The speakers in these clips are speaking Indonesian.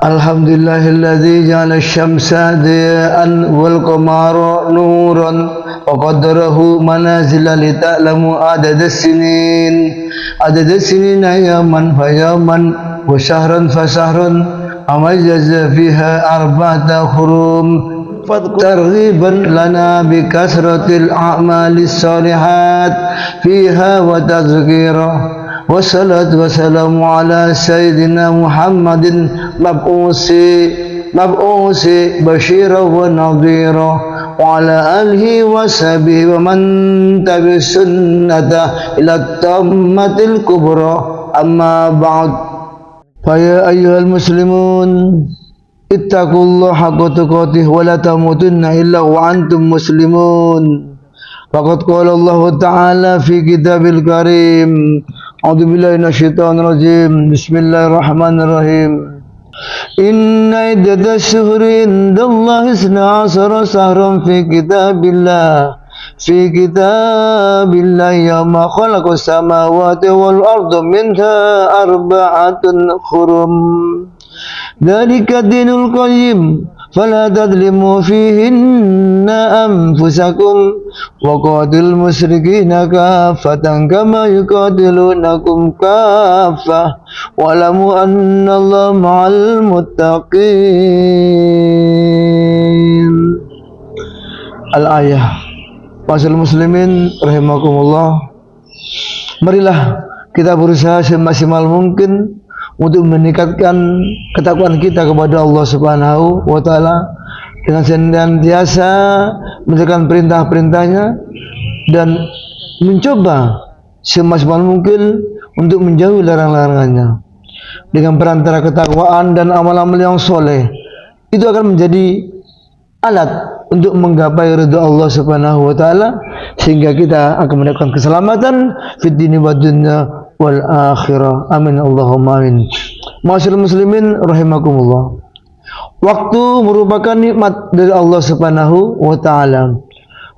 Alhamdulillahilladzi ja'ala asy-syamsa diya'an wal qamara nuran wa qaddarahu manazila li ta'lamu adada sinina yaman fa yaman wa syahran fa syahran amajjaza fiha arba'ata hurum targhiban lana bi kasratil a'malis shalihat fiha wa tadhkira. Wassalatu wassalamu ala sayyidina Muhammadin mab'usi basyira wa nadhira wa ala alihi wa sahbihi wa man tabi sunnata ila tammatil kubra amma ba'd. Fa ya ayyuhal muslimun ittaqullaha haqqa tuqatih wa la tamutunna illa wa antum muslimun. Faqad qala Allah Ta'ala fi kitabil karim. A'udzu billahi minasyaitonir rajim. Bismillahirrahmanirrahim. Inna iddatas syuhuri indallahi 12 syahran fi kitabillah yawma khalaqas samawati wal arda minha arba'atun hurum. Dzalika dinul qayyim fala tadlimu fihinna anfusakum wa qatilul musyrikina kaffatan kama yuqatilunakum kaffah wa'lamu annallaha ma'al muttaqin. Al-ayah. Masyaallah muslimin rahimakumullah. Marilah kita berusaha semaksimal mungkin untuk meningkatkan ketakwaan kita kepada Allah Subhanahu wa taala dengan senantiasa menjalankan perintah-perintahnya dan mencoba semaksimal mungkin untuk menjauhi larang-larangannya. Dengan perantara ketakwaan dan amal-amal yang soleh, itu akan menjadi alat untuk menggapai ridha Allah Subhanahu wa taala, sehingga kita akan mendapatkan keselamatan fid dini wad dunya wal akhirah. Amin Allahumma amin. Masyaallah muslimin rahimakumullah. Waktu merupakan nikmat dari Allah Subhanahu wa taala.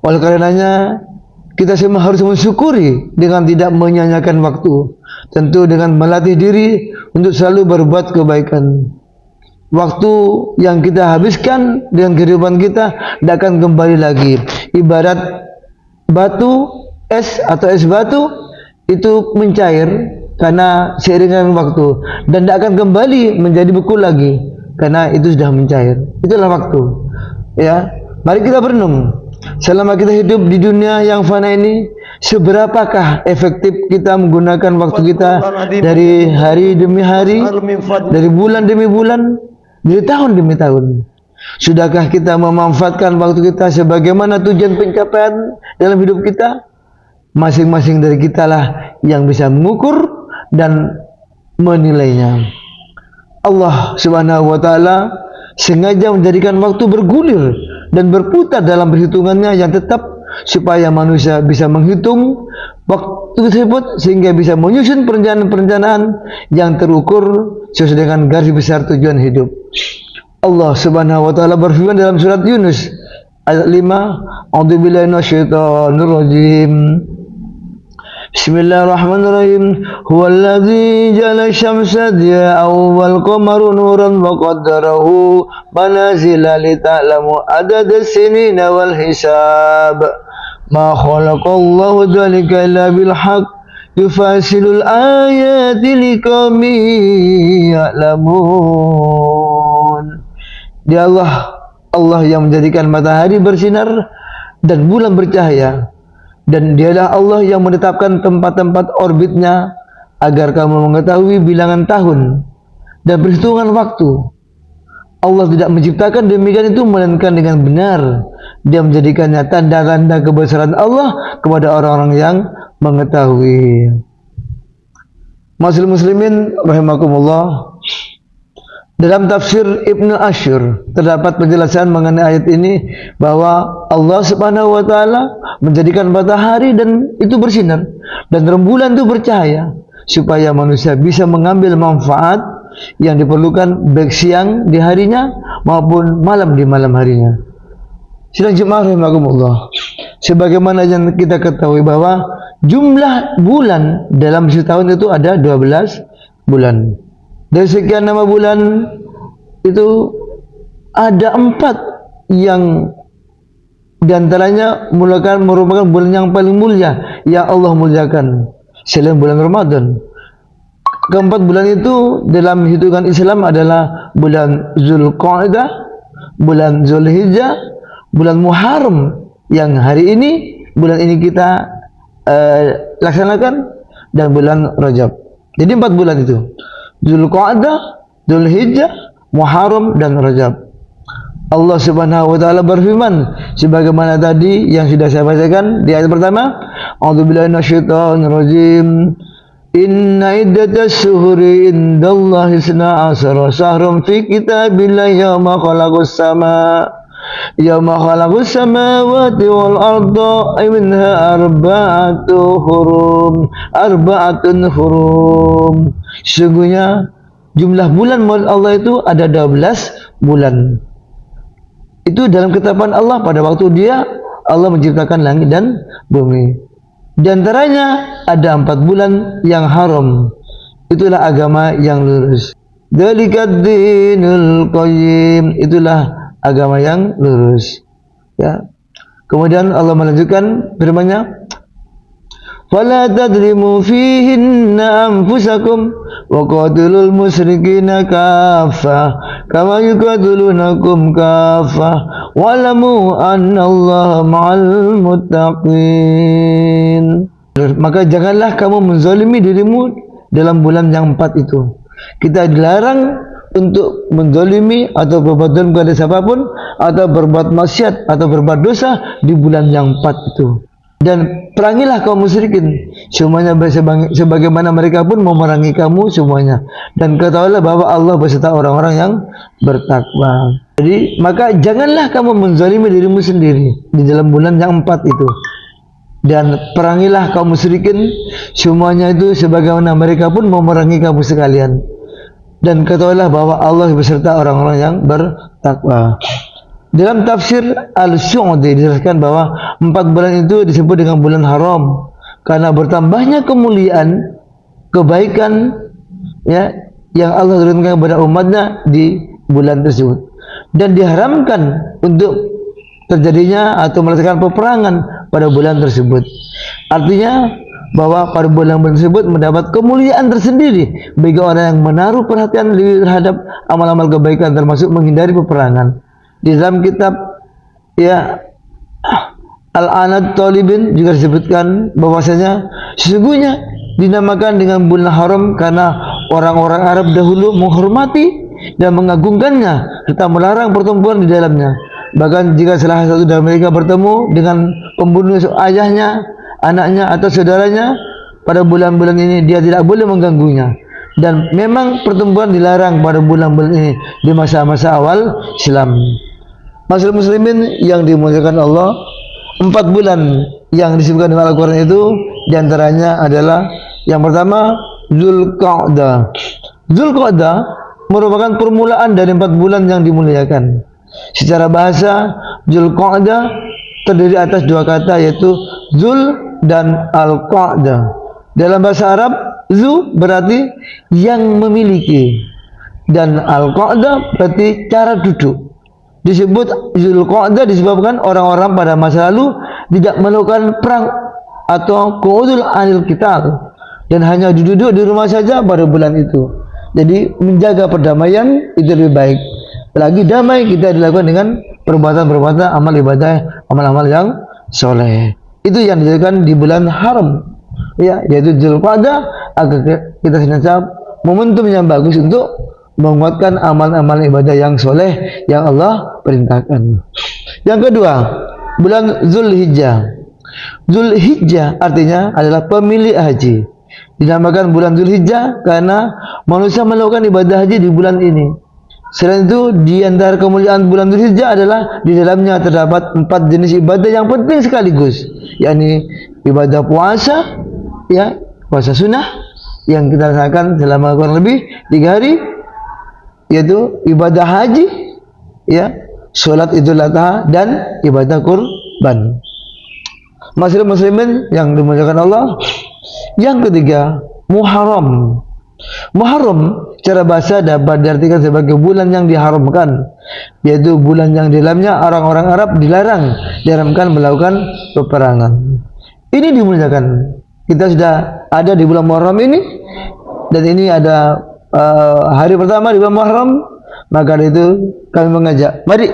Oleh karenanya kita semua harus mensyukuri dengan tidak menyia-nyiakan waktu. Tentu dengan melatih diri untuk selalu berbuat kebaikan. Waktu yang kita habiskan dengan kehidupan kita tidak akan kembali lagi. Ibarat batu es atau es batu itu mencair karena seiringan waktu dan tidak akan kembali menjadi beku lagi karena itu sudah mencair. Itulah waktu. Ya, mari kita berenung. Selama kita hidup di dunia yang fana ini, seberapakah efektif kita menggunakan waktu kita dari hari demi hari, dari bulan demi bulan, dari tahun demi tahun? Sudahkah kita memanfaatkan waktu kita sebagaimana tujuan pencapaian dalam hidup kita? Masing-masing dari kita lah yang bisa mengukur dan menilainya. Allah Subhanahu wa taala sengaja menjadikan waktu bergulir dan berputar dalam perhitungannya yang tetap supaya manusia bisa menghitung waktu tersebut sehingga bisa menyusun perencanaan-perencanaan yang terukur sesuai dengan garis besar tujuan hidup. Allah Subhanahu wa taala berfirman dalam surat Yunus ayat 5, A'udzubillahi minasyaitonir rajim. Bismillahirrahmanirrahim. Huwallazi ja'ala asy-syamsa diya'an wal qamara nuran wa qaddarahu manazila li ta'lamu adada sinina wal hisab. Ma khalaqallahu dzalika illa bil haqq yufasilul ayati liqaumin ya'lamun. Dia Allah yang menjadikan matahari bersinar dan bulan bercahaya. Dan dialah Allah yang menetapkan tempat-tempat orbitnya agar kamu mengetahui bilangan tahun dan perhitungan waktu. Allah tidak menciptakan demikian itu melainkan dengan benar. Dia menjadikannya tanda-tanda kebesaran Allah kepada orang-orang yang mengetahui. Masyaallah muslimin rahimakumullah. Dalam tafsir Ibnu Asyur terdapat penjelasan mengenai ayat ini bahwa Allah Subhanahu wa taala menjadikan matahari dan itu bersinar dan rembulan itu bercahaya supaya manusia bisa mengambil manfaat yang diperlukan baik siang di harinya maupun malam di malam harinya. Sidang jemaah rahimakumullah. Sebagaimana yang kita ketahui bahwa jumlah bulan dalam setahun itu ada 12 bulan. Dari sekian nama bulan itu ada 4 yang diantaranya merupakan bulan yang paling mulia yang Allah muliakan selain bulan Ramadan. Keempat bulan itu dalam hitungan Islam adalah bulan Zulqa'dah, bulan Zulhijjah, bulan Muharram yang hari ini bulan ini kita laksanakan, dan bulan Rajab. Jadi 4 bulan itu, Zulqa'dah, Zulhijjah, Muharram, dan Rajab. Allah Subhanahu wa taala berfirman sebagaimana tadi yang sudah saya bacakan di ayat pertama, A'udzubillahi minasyaitonir rajim. Inna iddatas syuhuri indallahi 12 syahran fi kitabillahi yawma khalaqas samawati wal arda minha arba'atun hurum. Sesungguhnya jumlah bulan menurut Allah itu ada 12 bulan. Itu dalam ketetapan Allah pada waktu Allah menciptakan langit dan bumi. Di antaranya ada 4 bulan yang haram. Itulah agama yang lurus. Dzalikad dinul qayyim. Itulah agama yang lurus. Ya. Kemudian Allah melanjutkan firman-Nya, "Fala tadlimu fihinna anfusakum wa qatilul musyrikina kaffah kama yuqatilunakum kaffah wa'lamu annallaha ma'al muttaqin." Maka janganlah kamu menzalimi dirimu dalam bulan yang 4 itu. Kita dilarang untuk menzalimi atau berbuat zalim kepada siapapun, atau berbuat maksiat atau berbuat dosa di bulan yang 4 itu. Dan perangilah kaum musyrikin semuanya sebagaimana mereka pun memerangi kamu semuanya. Dan ketahuilah bahwa Allah beserta orang-orang yang bertakwa. Jadi maka janganlah kamu menzalimi dirimu sendiri di dalam bulan yang 4 itu. Dan perangilah kaum musyrikin semuanya itu sebagaimana mereka pun memerangi kamu sekalian. Dan ketahuilah bahwa Allah beserta orang-orang yang bertakwa. Dalam tafsir Al-Syu'udi dijelaskan bahwa 4 bulan itu disebut dengan bulan haram karena bertambahnya kemuliaan, kebaikan ya yang Allah turunkan kepada umatnya di bulan tersebut, dan diharamkan untuk terjadinya atau melaksanakan peperangan pada bulan tersebut. Artinya bahwa pada bulan tersebut mendapat kemuliaan tersendiri bagi orang yang menaruh perhatian terhadap amal-amal kebaikan, termasuk menghindari peperangan. Di dalam kitab ya Al-Anad Talibin juga disebutkan bahwasanya sesungguhnya dinamakan dengan bulan haram karena orang-orang Arab dahulu menghormati dan mengagungkannya serta melarang pertempuran di dalamnya. Bahkan jika salah satu dari mereka bertemu dengan pembunuh ayahnya, anaknya atau saudaranya pada bulan-bulan ini, dia tidak boleh mengganggunya. Dan memang pertempuran dilarang pada bulan-bulan ini di masa-masa awal Islam. Masyarakat muslimin yang dimuliakan Allah, 4 bulan yang disebutkan dalam Al-Quran itu diantaranya adalah yang pertama Zulqa'dah. Zulqa'dah merupakan permulaan dari 4 bulan yang dimuliakan. Secara bahasa Zulqa'dah terdiri atas 2 kata, yaitu Zul dan Al-Qa'dah. Dalam bahasa Arab, Zu berarti yang memiliki, dan Al-Qa'dah berarti cara duduk. Disebut Zulqa'dah disebabkan orang-orang pada masa lalu tidak melakukan perang atau qu'udul anil qital, dan hanya duduk di rumah saja pada bulan itu. Jadi menjaga perdamaian itu lebih baik. Lagi damai kita dilakukan dengan perbuatan-perbuatan amal ibadah, amal-amal yang soleh. Itu yang dilakukan di bulan haram, ya, yaitu Zulqa'dah, agar kita senantiasa momentum yang bagus untuk menguatkan amal-amal ibadah yang soleh yang Allah perintahkan. Yang kedua, bulan Zulhijjah. Zulhijjah artinya adalah pemilik haji. Dinamakan bulan Zulhijjah karena manusia melakukan ibadah haji di bulan ini. Selain itu, di antara kemuliaan bulan Zulhijjah adalah di dalamnya terdapat 4 jenis ibadah yang penting sekaligus, yakni ibadah puasa, ya, puasa sunnah yang kita laksanakan selama kurang lebih 3 hari, yaitu ibadah haji, ya, sholat Idul Adha, dan ibadah kurban. Masyarakat muslimin yang dimuliakan Allah, yang ketiga Muharram. Muharram secara bahasa dapat diartikan sebagai bulan yang diharamkan, yaitu bulan yang di dalamnya orang-orang Arab diharamkan melakukan peperangan. Ini dimuliakan. Kita sudah ada di bulan Muharram ini, dan ini ada hari pertama di bulan Muharram. Maka itu kami mengajak, mari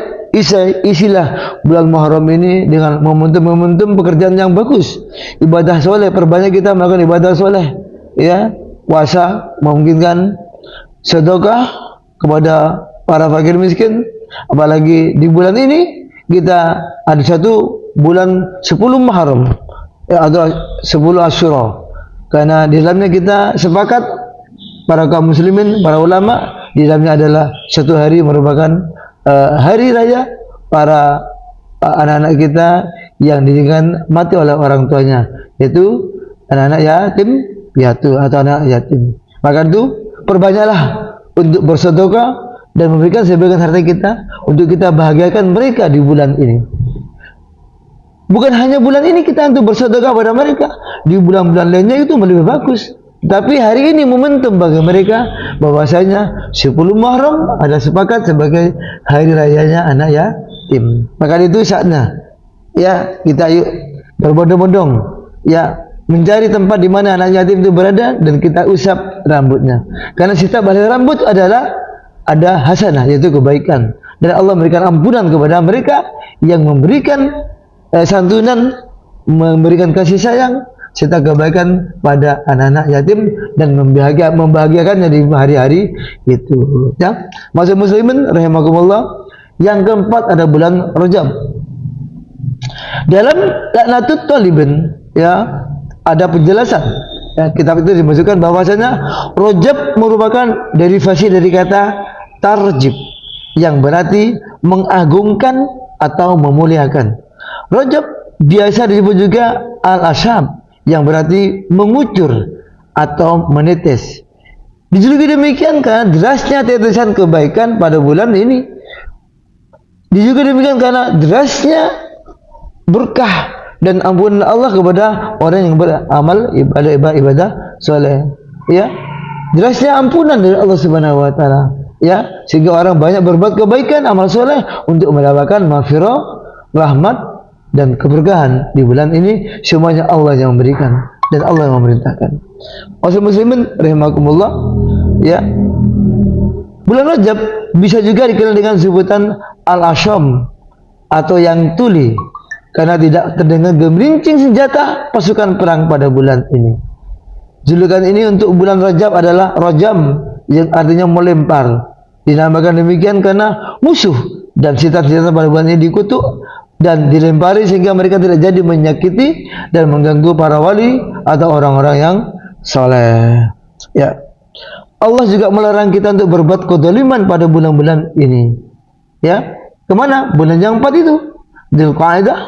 isilah bulan Muharram ini dengan momentum pekerjaan yang bagus, ibadah soleh, perbanyak kita melakukan ibadah soleh, ya, puasa, memungkinkan sedekah kepada para fakir miskin. Apalagi di bulan ini kita ada satu bulan 10 Muharram, ya, atau 10 Asyura, karena di dalamnya kita sepakat para kaum muslimin, para ulama, di dalamnya adalah satu hari merupakan hari raya para anak-anak kita yang ditinggalkan mati oleh orang tuanya, yaitu anak-anak yatim piatu atau anak yatim. Maka itu perbanyaklah untuk bersedekah dan memberikan sebagian harta kita untuk kita bahagiakan mereka di bulan ini. Bukan hanya bulan ini kita untuk bersedekah pada mereka, di bulan-bulan lainnya itu lebih bagus. Tapi hari ini momentum bagi mereka bahwasanya 10 Muharram ada sepakat sebagai hari rayanya anak yatim. Maka itu saatnya, ya, kita yuk berbondong-bondong, ya, mencari tempat di mana anak yatim itu berada dan kita usap rambutnya. Karena setiap helai rambut adalah ada hasanah, yaitu kebaikan. Dan Allah memberikan ampunan kepada mereka yang memberikan santunan, memberikan kasih sayang serta kebaikan pada anak-anak yatim dan membahagiakannya di hari-hari itu. Ya, maksud muslimin rahimakumullah. Yang keempat ada bulan Rajab. Dalam La'natut Talibin, ya, ada penjelasan. Ya, kitab itu dimasukkan bahwasanya Rajab merupakan derivasi dari kata tarjib, yang berarti mengagungkan atau memuliakan. Rajab biasa disebut juga al-ashab, yang berarti mengucur atau menetes. Dijuluki demikian karena derasnya tetesan kebaikan pada bulan ini. Dijuluki demikian karena derasnya berkah dan ampunan Allah kepada orang yang beramal ibadah soleh. Ya, derasnya ampunan dari Allah Subhanahu Wa Taala. Ya, sehingga orang banyak berbuat kebaikan, amal soleh untuk mendapatkan maghfirah, rahmat dan keberkahan di bulan ini. Semuanya Allah yang memberikan dan Allah yang memerintahkan. Muslimin rahimakumullah, ya, bulan Rajab bisa juga dikenal dengan sebutan al-asham atau yang tuli, karena tidak terdengar gemerincing senjata pasukan perang pada bulan ini. Julukan ini untuk bulan Rajab adalah rajam, yang artinya melempar. Dinamakan demikian karena musuh dan senjata pada bulan ini dikutuk dan dilempari sehingga mereka tidak jadi menyakiti dan mengganggu para wali atau orang-orang yang soleh. Ya, Allah juga melarang kita untuk berbuat kezaliman pada bulan-bulan ini. Ya, kemana? Bulan yang 4 itu, Dzulqa'dah,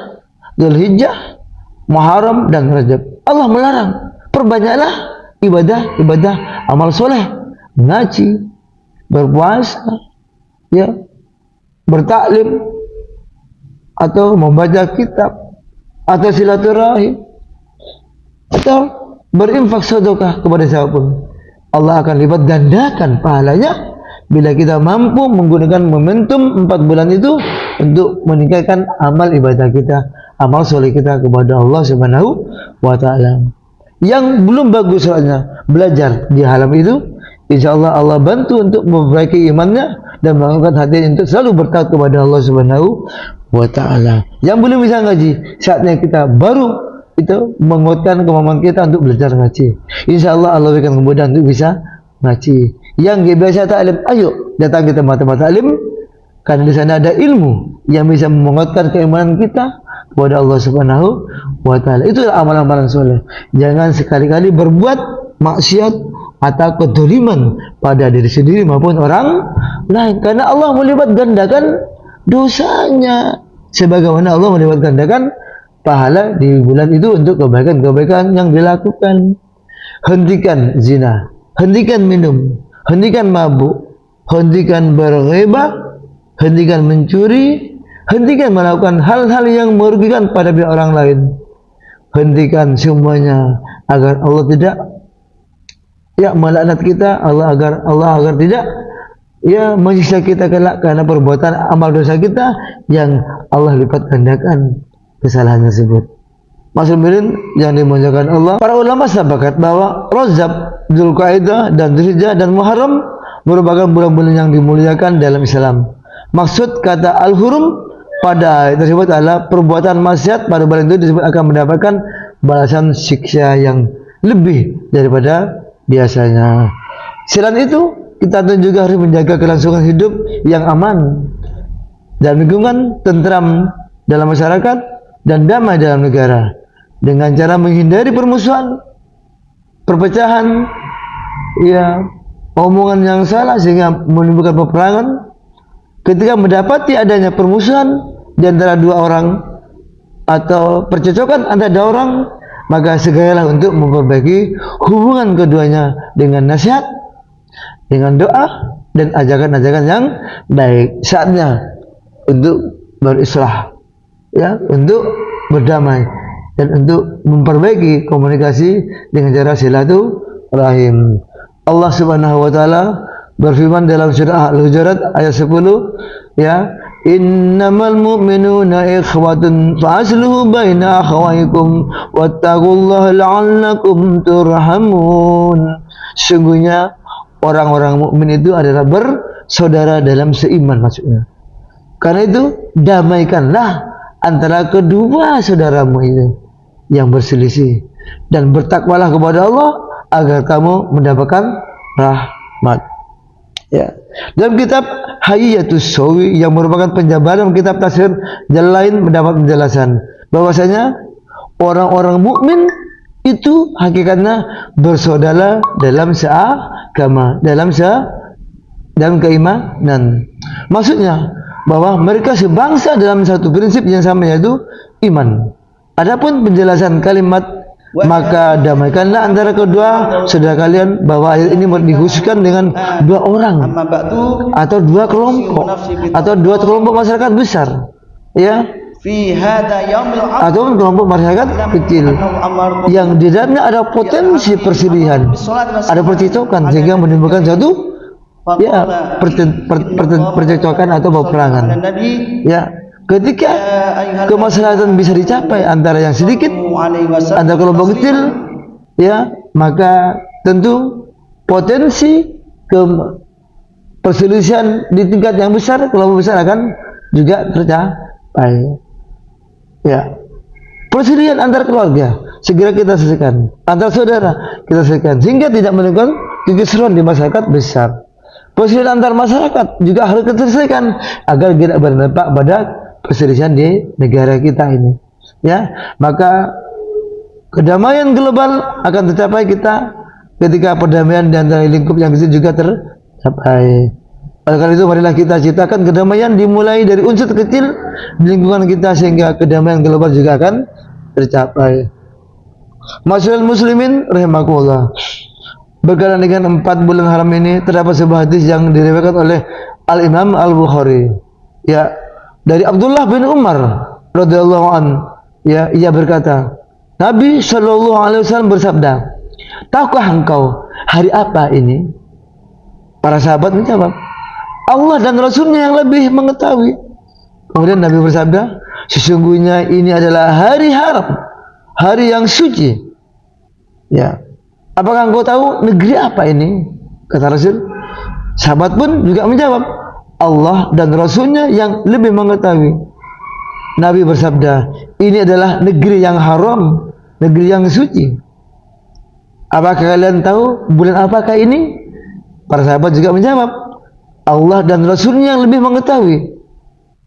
Dzulhijjah, Muharram dan Rajab. Allah melarang. Perbanyaklah ibadah amal soleh, ngaji, berpuasa, ya, bertaklim, atau membaca kitab, atau silaturahim, atau berinfak sedekah kepada siapapun. Allah akan lipat gandakan pahalanya bila kita mampu menggunakan momentum 4 bulan itu untuk meningkatkan amal ibadah kita, amal soleh kita kepada Allah Subhanahu Wa Taala. Yang belum bagus soalnya belajar di halam itu, insyaallah Allah bantu untuk memperbaiki imannya dan melakukan hati untuk selalu bertakwa kepada Allah Subhanahu Wa Taala. Yang belum bisa ngaji, saatnya kita baru itu menguatkan kemampuan kita untuk belajar ngaji. Insyaallah Allah berikan kemudahan untuk bisa ngaji. Yang nggak biasa taklim, ayo datang ke tempat-tempat taklim, karena di sana ada ilmu yang bisa menguatkan keimanan kita kepada Allah Subhanahu Wa Taala. Itulah amalan-amalan soleh. Jangan sekali-kali berbuat maksiat atau kedoliman pada diri sendiri maupun orang lain, karena Allah melipat gandakan dosanya sebagaimana Allah melipat gandakan pahala di bulan itu untuk kebaikan-kebaikan yang dilakukan. Hentikan zina, hentikan minum, hentikan mabuk, hentikan berghibah, hentikan mencuri, hentikan melakukan hal-hal yang merugikan pada pihak orang lain. Hentikan semuanya agar Allah tidak ya melaknat kita, Allah agar tidak ya menyiksa kita karena perbuatan amal dosa kita yang Allah lipat gandakan kesalahan tersebut. Muslimin yang dimuliakan Allah, para ulama sepakat bahwa Rajab, Dzulqa'dah dan Dzulhijjah dan Muharram merupakan bulan-bulan yang dimuliakan dalam Islam. Maksud kata al-hurum pada ayat tersebut adalah perbuatan maksiat pada bulan itu disebut akan mendapatkan balasan siksa yang lebih daripada biasanya. Selain itu, kita tentu juga harus menjaga kelangsungan hidup yang aman dan lingkungan tentram dalam masyarakat dan damai dalam negara dengan cara menghindari permusuhan, perpecahan, ya, omongan yang salah sehingga menimbulkan peperangan. Ketika mendapati adanya permusuhan di antara dua orang atau percecokan antara dua orang, maka segeralah untuk memperbaiki hubungan keduanya dengan nasihat, dengan doa dan ajakan-ajakan yang baik. Saatnya untuk berislah, ya, untuk berdamai dan untuk memperbaiki komunikasi dengan cara silaturahim. Allah Subhanahu wa taala berfirman dalam surah Al-Hujurat ayat 10, ya, innamal mu'minuna ikhwatun fa'asluhu baina akhawaykum wattaqullaha la'allakum turhamun. Sungguhnya orang-orang mukmin itu adalah bersaudara dalam seiman maksudnya. Karena itu damaikanlah antara kedua saudaramu itu yang berselisih dan bertakwalah kepada Allah agar kamu mendapatkan rahmat. Ya. Dalam kitab Hayyatus Sawi yang merupakan penjabaran kitab tafsir jalan lain mendapat penjelasan bahwasanya orang-orang mukmin itu hakikatnya bersaudara dalam seagama, dalam keimanan. Maksudnya bahwa mereka sebangsa dalam satu prinsip yang sama, yaitu iman. Adapun penjelasan kalimat maka damaikanlah antara kedua saudara kalian, bahwa ayat ini dikhususkan dengan dua orang atau dua kelompok atau dua kelompok masyarakat besar, ya, atau kelompok masyarakat kecil yang di dalamnya ada potensi perselisihan, ada percecokan sehingga menimbulkan suatu, ya, percecokan atau peperangan. Ya, ketika kemaslahatan bisa dicapai antara yang sedikit, antara kelompok kecil, ya, maka tentu potensi perselisihan di tingkat yang besar, kelompok besar akan juga tercapai. Ya, perselisihan antar keluarga segera kita selesaikan, antar saudara kita selesaikan sehingga tidak menimbulkan kekisruhan di masyarakat besar. Perselisihan antar masyarakat juga harus kita selesaikan agar tidak berdampak pada perselisihan di negara kita ini. Ya, maka kedamaian global akan tercapai kita ketika perdamaian di antara lingkup yang kecil juga tercapai. Oleh karena itu marilah kita ciptakan kedamaian dimulai dari unsur kecil di lingkungan kita sehingga kedamaian global juga akan tercapai. Masyaallah muslimin rahimakumullah. Berkaitan dengan 4 bulan haram ini terdapat sebuah hadis yang diriwayatkan oleh Al-Imam Al-Bukhari, ya, dari Abdullah bin Umar radhiyallahu an, ya, ia berkata, Nabi sallallahu alaihi wasallam bersabda, "Tahukah engkau hari apa ini?" Para sahabat menjawab, "Allah dan Rasulnya yang lebih mengetahui." Kemudian Nabi bersabda, "Sesungguhnya ini adalah hari haram, hari yang suci." Ya, apakah engkau tahu negeri apa ini? Kata Rasul. Sahabat pun juga menjawab, Allah dan Rasulnya yang lebih mengetahui. Nabi bersabda, ini adalah negeri yang haram, negeri yang suci. Apakah kalian tahu bulan apakah ini? Para sahabat juga menjawab, Allah dan Rasulnya yang lebih mengetahui.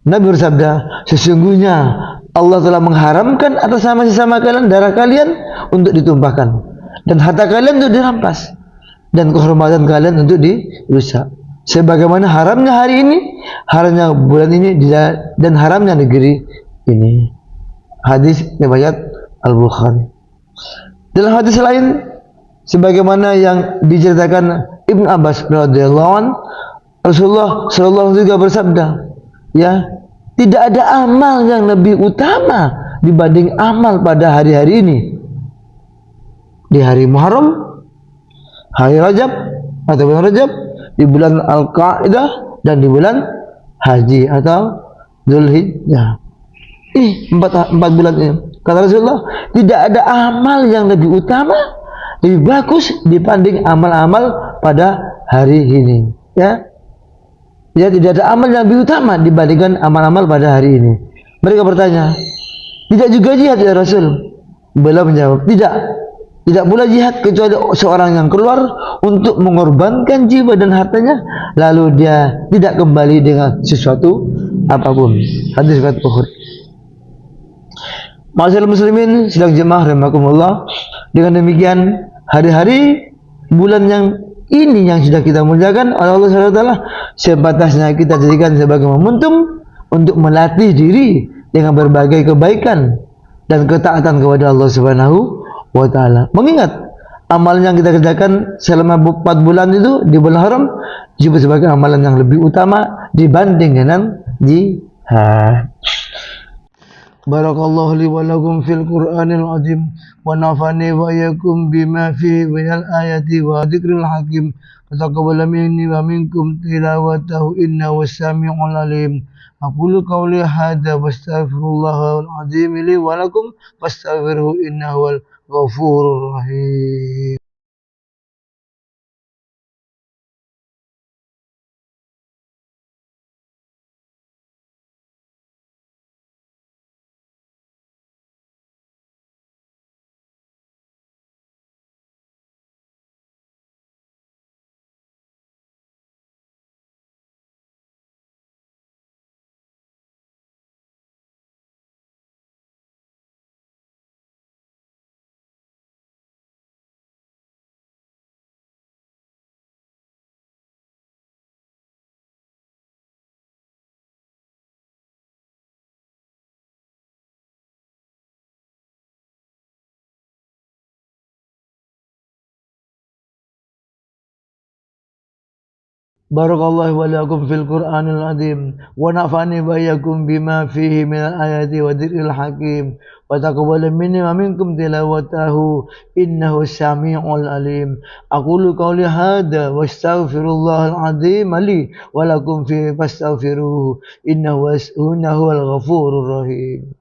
Nabi bersabda, sesungguhnya Allah telah mengharamkan atas nama sesama kalian darah kalian untuk ditumpahkan, dan harta kalian untuk dirampas, dan kehormatan kalian untuk dirusak. Sebagaimana haramnya hari ini, haramnya bulan ini, dan haramnya negeri ini. Hadis riwayat Al-Bukhari. Dalam hadis lain, sebagaimana yang diceritakan Ibnu Abbas radhiyallahu anhu, Rasulullah sallallahu alaihi wasallam juga bersabda, ya, tidak ada amal yang lebih utama dibanding amal pada hari-hari ini. Di hari Muharram, hari Rajab atau bulan Rajab, di bulan Al-Qa'dah dan di bulan Haji atau Zulhijjah. Ini empat bulan ini. Kata Rasulullah, tidak ada amal yang lebih utama, lebih bagus dibanding amal-amal pada hari ini. Ya, ya tidak ada amal yang lebih utama dibandingkan amal-amal pada hari ini. Mereka bertanya, tidak juga jihad ya Rasul? Beliau menjawab, tidak. Tidak pula jihad kecuali seorang yang keluar untuk mengorbankan jiwa dan hartanya, lalu dia tidak kembali dengan sesuatu apapun. Hadis riwayat Bukhari. Ma'asyiral muslimin sidang jemaah rahimakumullah, dengan demikian hari-hari bulan yang ini yang sudah kita muliakan oleh Allah Subhanahu wa taala, sebatasnya kita jadikan sebagai momentum untuk melatih diri dengan berbagai kebaikan dan ketaatan kepada Allah Subhanahu wa taala. Mengingat amalan yang kita kerjakan selama 4 bulan itu di bulan haram juga sebagai amalan yang lebih utama dibanding dengan jihad. Barakallahu li wa lakum fil Qur'anil azim wa nafani wa iyyakum bima fihi minal ayati wa dzikril hakim. Taqabbal minni wa minkum tilawatahu innahu was-sami'ul alim. Aqulu qawli hadza wastaghfirullahal azim li wa lakum fastaghfiruhu innahu ghafurur rahim. Barakallahu wa lakum fil Qur'anil azim wa nafa'ani wa iyyakum bima fihi minal ayati wa dzikril hakim wa taqabbal minni wa minkum tilawatahu innahu samiul alim. Aqulu qawli hadza wastaghfirullahal azim li wa lakum fi fastaghfiruhu innahu huwal ghafurur rahim.